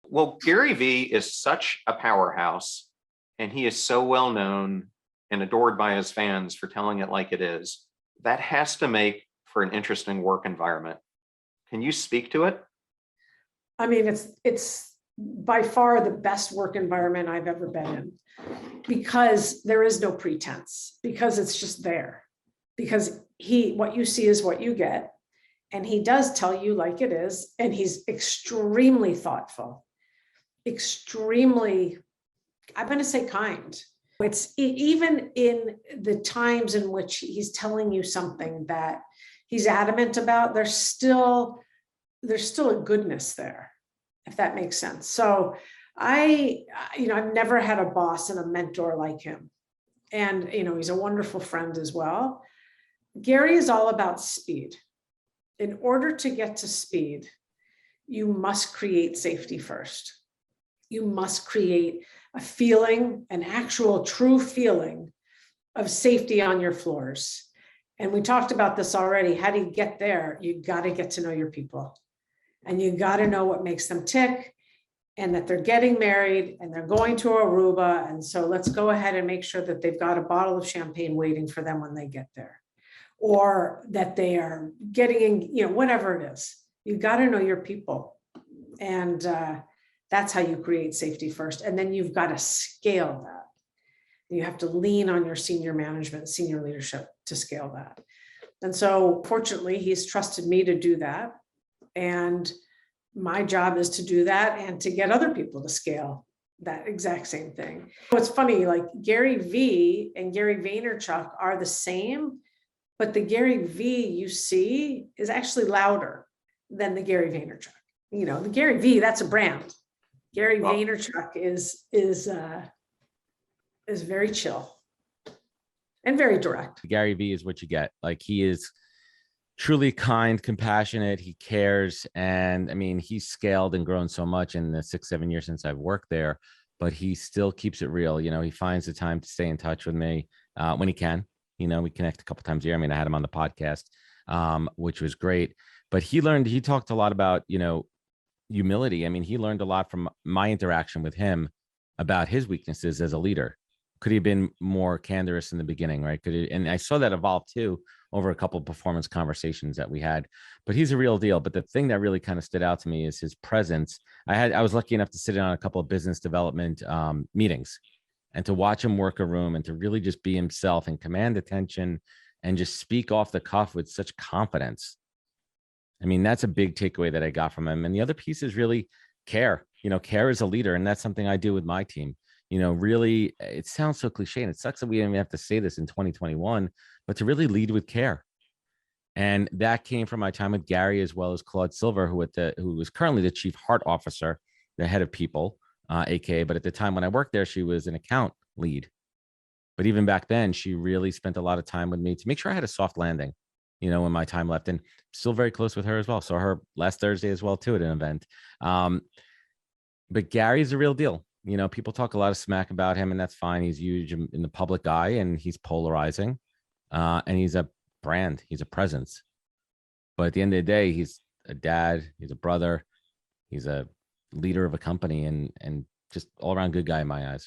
Well, Gary Vee is such a powerhouse, and he is so well known and adored by his fans for telling it like it is. That has to make for an interesting work environment. Can you speak to it? I mean, it's by far the best work environment I've ever been in, because there is no pretense, because it's just there, because what you see is what you get. And he does tell you like it is. And he's extremely thoughtful, extremely, I'm going to say kind. It's even in the times in which he's telling you something that he's adamant about, there's still a goodness there, if that makes sense. So I've never had a boss and a mentor like him. And, he's a wonderful friend as well. Gary is all about speed. In order to get to speed, you must create safety first. You must create a feeling, an actual true feeling of safety on your floors. And we talked about this already. How do you get there? You got to get to know your people, and you got to know what makes them tick, and that they're getting married and they're going to Aruba. And so let's go ahead and make sure that they've got a bottle of champagne waiting for them when they get there, or that they are getting in, whatever it is. You got to know your people. And that's how you create safety first. And then you've got to scale that. You have to lean on your senior management, senior leadership to scale that. And so fortunately, he's trusted me to do that. And my job is to do that and to get other people to scale that exact same thing. What's funny, like GaryVee and Gary Vaynerchuk are the same, but the GaryVee you see is actually louder than the Gary Vaynerchuk. The GaryVee, that's a brand. Gary Vaynerchuk is very chill and very direct. GaryVee is what you get. Like, he is truly kind, compassionate. He cares. And I mean, he's scaled and grown so much in the 6-7 years since I've worked there, but he still keeps it real. He finds the time to stay in touch with me when he can. We connect a couple times a year. I mean, I had him on the podcast, which was great, but he talked a lot about, humility. I mean, he learned a lot from my interaction with him about his weaknesses as a leader. Could he have been more candorous in the beginning, right? And I saw that evolve too over a couple of performance conversations that we had, but he's a real deal. But the thing that really kind of stood out to me is his presence. I was lucky enough to sit in on a couple of business development meetings, and to watch him work a room and to really just be himself and command attention and just speak off the cuff with such confidence. I mean, that's a big takeaway that I got from him. And the other piece is really care. Care as a leader. And that's something I do with my team. Really, it sounds so cliche, and it sucks that we didn't even have to say this in 2021, but to really lead with care. And that came from my time with Gary, as well as Claude Silver, who was currently the chief heart officer, the head of people, AKA. But at the time when I worked there, she was an account lead. But even back then, she really spent a lot of time with me to make sure I had a soft landing, when my time left, and still very close with her as well. Saw her last Thursday as well, too, at an event. But Gary's a real deal. People talk a lot of smack about him, and that's fine. He's huge in the public eye, and he's polarizing, and he's a brand. He's a presence. But at the end of the day, he's a dad. He's a brother. He's a leader of a company, and just all around good guy in my eyes.